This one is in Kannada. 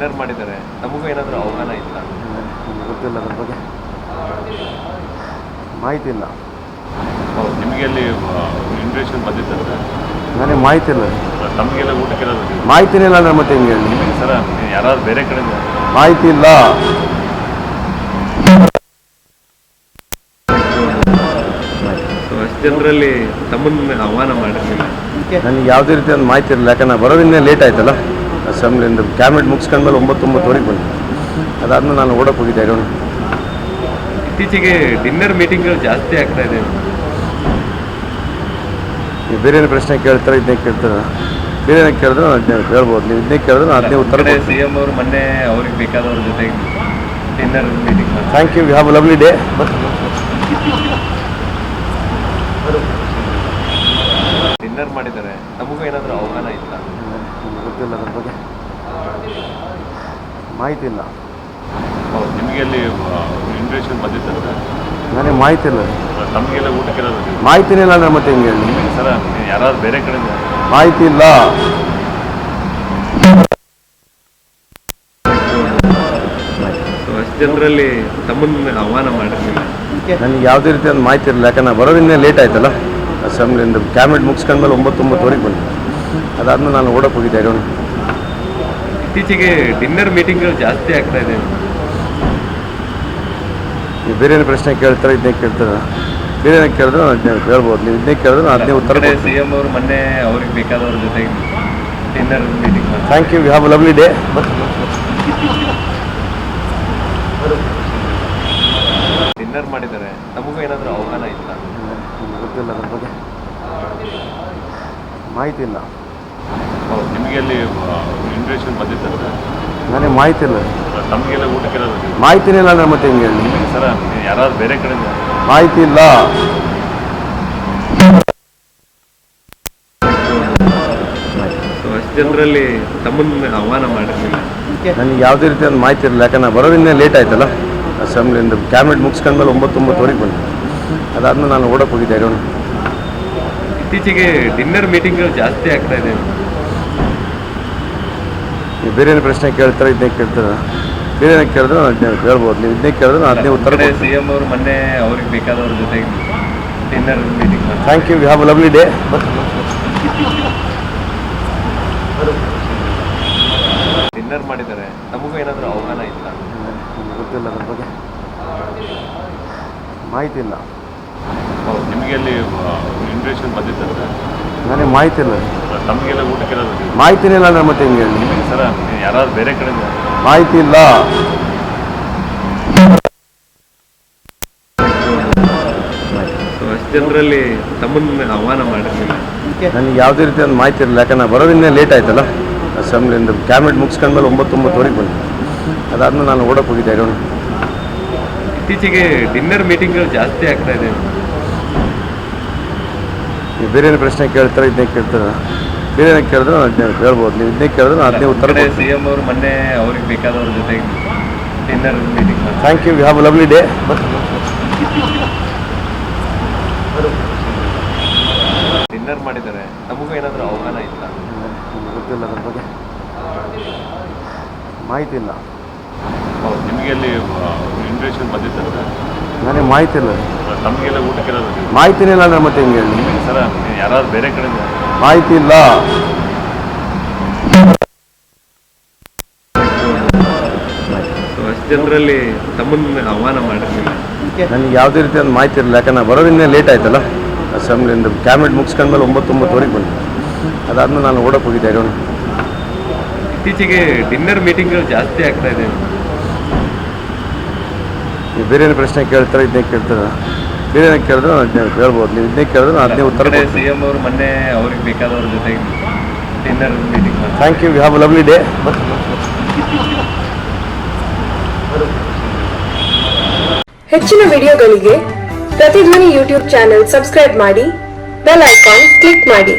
ಡಿನ್ನರ್ ಮಾಡಿದ್ದಾರೆ. ನಮಗೂ ಏನಾದರೂ ಆಹ್ವಾನ ಇಲ್ಲ? ಗೊತ್ತಿಲ್ಲ, ಅದ್ರ ಬಗ್ಗೆ ಮಾಹಿತಿ ಇಲ್ಲ. ಹೌದು, ನಿಮಗೆ ಅಲ್ಲಿ ಇನ್ವಿಟೇಷನ್ ಬಂದಿದ್ದಂತೆ. ನನಗೆ ಮಾಹಿತಿ ಇಲ್ಲ. ನಮಗೆಲ್ಲ ಊಟಕ್ಕೆಲ್ಲ ಮಾಹಿತಿನೇ ಇಲ್ಲ ಅಂದ್ರೆ ಮತ್ತೆ ಹೆಂಗೆ ಹೇಳಿ ಸರ? ಯಾರಾದ್ರು ಬೇರೆ ಕಡೆಯಿಂದ ಮಾಹಿತಿ ಇಲ್ಲ. ಅಷ್ಟು ಜನರಲ್ಲಿ ತಮ್ಮನ್ನು ಆಹ್ವಾನ ಮಾಡಿರಲಿಲ್ಲ. ನನಗೆ ಯಾವುದೇ ರೀತಿ ಒಂದು ಮಾಹಿತಿ ಇರಲಿಲ್ಲ. ಯಾಕಂದ್ರೆ ಬರೋದಿನ್ನೇ ಲೇಟ್ ಆಯ್ತಲ್ಲ. ಅಸೆಂಬ್ಲಿಯಿಂದ ಕ್ಯಾಬಿನೆಟ್ ಮುಗಿಸ್ಕೊಂಡ್ಮೇಲೆ 9-9:30 ಬಂದೆ. ಅದಾದ್ಮೇಲೆ ನಾನು ಓಡಕ್ಕೆ ಹೋಗಿದ್ದೆ. ಇತ್ತೀಚೆಗೆ ಡಿನ್ನರ್ ಮೀಟಿಂಗ್ಗಳು ಜಾಸ್ತಿ ಆಗ್ತಾ ಇದೆ. ನೀವು ಬೇರೆ ಏನು ಪ್ರಶ್ನೆ ಕೇಳ್ತಾರೆ, ಇದನ್ನೇ ಕೇಳ್ತಾರೆ. ಬೇರೆ ಏನಕ್ಕೆ ಕೇಳಿದ್ರೆ ನಾನು ಅದನ್ನೇ ಕೇಳ್ಬೋದು. ನೀವು ಇದನ್ನೇ ಕೇಳಿದ್ರೆ ನಾನು ಅದನ್ನೇ ಉತ್ತರ. CM ಅವರು ಮೊನ್ನೆ ಅವ್ರಿಗೆ ಬೇಕಾದವ್ರ ಜೊತೆಗೆ dinner meeting. Thank you, have a lovely day. Dinner ಮಾಡಿದ್ದಾರೆ. ನಮಗೂ ಏನಾದರೂ ಆಹ್ವಾನ ಇಲ್ಲ? ಗೊತ್ತಿಲ್ಲ, ಅದ್ರ ಬಗ್ಗೆ ಮಾಹಿತಿ ಇಲ್ಲ. ಹೌದು, ನಿಮಗೆ ಅಲ್ಲಿ ಇನ್ವಿಟೇಷನ್ ಬಂದಿದ್ದಂತೆ. ನನಗೆ ಮಾಹಿತಿ ಇಲ್ಲ. ನಮಗೆಲ್ಲ ಊಟಕ್ಕೆಲ್ಲ ಮಾಹಿತಿನೇ ಇಲ್ಲ ಅಂದ್ರೆ ಮತ್ತೆ ಹೆಂಗೆ ಹೇಳಿ ಸರ? ಯಾರಾದ್ರು ಬೇರೆ ಕಡೆಯಿಂದ ಮಾಹಿತಿ ಇಲ್ಲ. ಅಷ್ಟು ಜನರಲ್ಲಿ ತಮ್ಮನ್ನು ಆಹ್ವಾನ ಮಾಡಿರಲಿಲ್ಲ. ನನಗೆ ಯಾವುದೇ ರೀತಿ ಒಂದು ಮಾಹಿತಿ ಇರಲಿಲ್ಲ. ಯಾಕಂದ್ರೆ ಬರೋದಿನ್ನೇ ಲೇಟ್ ಆಯ್ತಲ್ಲ. ಅಸೆಂಬ್ಲಿಯಿಂದ ಕ್ಯಾಬಿನೆಟ್ ಮುಗಿಸ್ಕೊಂಡ್ಮೇಲೆ 9-9:30 ಬಂದೆ. ಅದಾದ್ಮೇಲೆ ನಾನು ಓಡಕ್ಕೆ ಹೋಗಿದ್ದೆ. ಇತ್ತೀಚೆಗೆ ಡಿನ್ನರ್ ಮೀಟಿಂಗ್ಗಳು ಜಾಸ್ತಿ ಆಗ್ತಾ ಇದೆ. ನೀವು ಬೇರೆ ಏನು ಪ್ರಶ್ನೆ ಕೇಳ್ತಾರೆ, ಇದನ್ನೇ ಕೇಳ್ತಾರೆ. ಬೇರೆ ಏನಕ್ಕೆ ಕೇಳಿದ್ರೆ ನಾನು ಅದನ್ನೇ ಕೇಳ್ಬೋದು. ನೀವು ಇದನ್ನೇ ಕೇಳಿದ್ರೆ ನಾನು ಅದನ್ನೇ ಉತ್ತರ. CM ಅವರು ಮೊನ್ನೆ ಅವ್ರಿಗೆ ಬೇಕಾದವ್ರ ಜೊತೆಗೆ dinner meeting. Thank you, have a lovely day. Dinner ಮಾಡಿದ್ದಾರೆ. ನಮಗೂ ಏನಾದರೂ ಆಹ್ವಾನ ಇಲ್ಲ? ಗೊತ್ತಿಲ್ಲ, ಅದ್ರ ಬಗ್ಗೆ ಮಾಹಿತಿ ಇಲ್ಲ. ಹೌದು, ನಿಮಗೆ ಅಲ್ಲಿ ಇನ್ವಿಟೇಷನ್ ಬಂದಿದ್ದಂತೆ. ನನಗೆ ಮಾಹಿತಿ ಇಲ್ಲ. ನಮಗೆಲ್ಲ ಊಟಕ್ಕೆಲ್ಲ ಮಾಹಿತಿನೇ ಇಲ್ಲ ಅಂದ್ರೆ ಮತ್ತೆ ಹೆಂಗೆ ಹೇಳಿ ಸರ? ಯಾರಾದ್ರು ಬೇರೆ ಕಡೆಯಿಂದ ಮಾಹಿತಿ ಇಲ್ಲ. ಅಷ್ಟು ಜನರಲ್ಲಿ ತಮ್ಮನ್ನು ಆಹ್ವಾನ ಮಾಡಿರಲಿಲ್ಲ. ನನಗೆ ಯಾವುದೇ ರೀತಿ ಒಂದು ಮಾಹಿತಿ ಇರಲಿಲ್ಲ. ಯಾಕಂದ್ರೆ ಬರೋದಿನ್ನೇ ಲೇಟ್ ಆಯ್ತಲ್ಲ. ಅಸೆಂಬ್ಲಿಯಿಂದ ಕ್ಯಾಬಿನೆಟ್ ಮುಗಿಸ್ಕೊಂಡ್ಮೇಲೆ 9-9:30 ಬಂದೆ. ಅದಾದ್ಮೇಲೆ ನಾನು ಓಡಕ್ಕೆ ಹೋಗಿದ್ದೆ. ಇತ್ತೀಚೆಗೆ ಡಿನ್ನರ್ ಮೀಟಿಂಗ್ಗಳು ಜಾಸ್ತಿ ಆಗ್ತಾ ಇದೆ. ನೀವು ಬೇರೆ ಏನು ಪ್ರಶ್ನೆ ಕೇಳ್ತಾರೆ, ಇದನ್ನೇ ಕೇಳ್ತಾರೆ. ಬೇರೆ ಏನಕ್ಕೆ ಕೇಳಿದ್ರೆ ನಾನು ಅದನ್ನೇ ಕೇಳ್ಬೋದು. ನೀವು ಇದನ್ನೇ ಕೇಳಿದ್ರೆ ನಾನು ಅದನ್ನೇ ಉತ್ತರ. CM ಅವರು ಮೊನ್ನೆ ಅವ್ರಿಗೆ ಬೇಕಾದವ್ರ ಜೊತೆಗೆ dinner meeting. Thank you, have a lovely day. Dinner ಮಾಡಿದ್ದಾರೆ. ನಮಗೂ ಏನಾದರೂ ಆಹ್ವಾನ ಇಲ್ಲ? ಗೊತ್ತಿಲ್ಲ, ಅದ್ರ ಬಗ್ಗೆ ಮಾಹಿತಿ ಇಲ್ಲ. ಹೌದು, ನಿಮಗೆ ಅಲ್ಲಿ ಇನ್ವಿಟೇಷನ್ ಬಂದಿದ್ದಂತೆ. ನನಗೆ ಮಾಹಿತಿ ಇಲ್ಲ. ನಮಗೆಲ್ಲ ಊಟಕ್ಕೆಲ್ಲ ಮಾಹಿತಿನೇ ಇಲ್ಲ ಅಂದ್ರೆ ಮತ್ತೆ ಹೆಂಗೆ ಹೇಳಿ ಸರ? ಯಾರಾದ್ರು ಬೇರೆ ಕಡೆಯಿಂದ ಮಾಹಿತಿ ಇಲ್ಲ. ಅಷ್ಟು ಜನರಲ್ಲಿ ತಮ್ಮನ್ನು ಆಹ್ವಾನ ಮಾಡಿರಲಿಲ್ಲ. ನನಗೆ ಯಾವುದೇ ರೀತಿ ಒಂದು ಮಾಹಿತಿ ಇರಲಿಲ್ಲ. ಯಾಕಂದ್ರೆ ಬರೋದಿನ್ನೇ ಲೇಟ್ ಆಯ್ತಲ್ಲ. ಅಸೆಂಬ್ಲಿಯಿಂದ ಕ್ಯಾಬಿನೆಟ್ ಮುಗಿಸ್ಕೊಂಡ್ಮೇಲೆ 9-9:30 ಬಂದೆ. ಅದಾದ್ಮೇಲೆ ನಾನು ಓಡಕ್ಕೆ ಹೋಗಿದ್ದೆ. ಇತ್ತೀಚೆಗೆ ಡಿನ್ನರ್ ಮೀಟಿಂಗ್ಗಳು ಜಾಸ್ತಿ ಆಗ್ತಾ ಇದೆ. ನೀವು ಬೇರೆ ಏನು ಪ್ರಶ್ನೆ ಕೇಳ್ತಾರೆ, ಇದನ್ನೇ ಕೇಳ್ತಾರೆ. ಬೇರೆ ಏನಕ್ಕೆ ಕೇಳಿದ್ರೆ ನಾನು ಅದನ್ನೇ ಕೇಳ್ಬೋದು. ನೀವು ಇದನ್ನೇ ಕೇಳಿದ್ರೆ ನಾನು ಅದನ್ನೇ ಉತ್ತರ. CM ಅವರು ಮೊನ್ನೆ ಅವ್ರಿಗೆ ಬೇಕಾದವ್ರ ಜೊತೆಗೆ dinner meeting. Thank you, have a lovely day. Dinner ಮಾಡಿದ್ದಾರೆ. ನಮಗೂ ಏನಾದರೂ ಆಹ್ವಾನ ಇಲ್ಲ? ಗೊತ್ತಿಲ್ಲ, ಅದ್ರ ಬಗ್ಗೆ ಮಾಹಿತಿ ಇಲ್ಲ. ಹೌದು, ನಿಮಗೆ ಅಲ್ಲಿ ಇನ್ವಿಟೇಷನ್ ಬಂದಿದ್ದಂತೆ. ನನಗೆ ಮಾಹಿತಿ ಇಲ್ಲ. ನಮಗೆಲ್ಲ ಊಟಕ್ಕೆಲ್ಲ ಮಾಹಿತಿನೇ ಇಲ್ಲ ಅಂದ್ರೆ ಮತ್ತೆ ಹೆಂಗೆ ಹೇಳಿ ಸರ? ಯಾರಾದ್ರು ಬೇರೆ ಕಡೆಯಿಂದ ಮಾಹಿತಿ ಇಲ್ಲ. ಅಷ್ಟು ಜನರಲ್ಲಿ ತಮ್ಮನ್ನು ಆಹ್ವಾನ ಮಾಡಿರಲಿಲ್ಲ. ನನಗೆ ಯಾವುದೇ ರೀತಿ ಒಂದು ಮಾಹಿತಿ ಇರಲಿಲ್ಲ. ಯಾಕಂದ್ರೆ ಬರೋದಿನ್ನೇ ಲೇಟ್ ಆಯ್ತಲ್ಲ. ಅಸೆಂಬ್ಲಿಯಿಂದ ಕ್ಯಾಬಿನೆಟ್ ಮುಗಿಸ್ಕೊಂಡ್ಮೇಲೆ 9-9:30 ಬಂದೆ. ಅದಾದ್ಮೇಲೆ ನಾನು ಓಡಕ್ಕೆ ಹೋಗಿದ್ದೆ. ಇತ್ತೀಚೆಗೆ ಡಿನ್ನರ್ ಮೀಟಿಂಗ್ಗಳು ಜಾಸ್ತಿ ಆಗ್ತಾ ಇದೆ. ನೀವು ಬೇರೆ ಏನು ಪ್ರಶ್ನೆ ಕೇಳ್ತಾರೆ, ಇದನ್ನೇ ಕೇಳ್ತಾರೆ. ಬೇರೆ ಏನಕ್ಕೆ ಕೇಳಿದ್ರೆ ನಾನು ಅದನ್ನೇ ಕೇಳ್ಬೋದು. ನೀವು ಇದನ್ನೇ ಕೇಳಿದ್ರೆ ನಾನು ಅದನ್ನೇ ಉತ್ತರ. CM ಅವರು ಮೊನ್ನೆ ಅವ್ರಿಗೆ ಬೇಕಾದವ್ರ ಜೊತೆಗೆ dinner meeting. Thank you, have a lovely day. ಹೆಚ್ಚಿನ ವಿಡಿಯೋಗಳಿಗೆ ಪ್ರತಿಧ್ವನಿ ಯೂಟ್ಯೂಬ್ ಚಾನೆಲ್ ಸಬ್ಸ್ಕ್ರೈಬ್ ಮಾಡಿ, ಬೆಲ್ ಐಕಾನ್ ಕ್ಲಿಕ್ ಮಾಡಿ.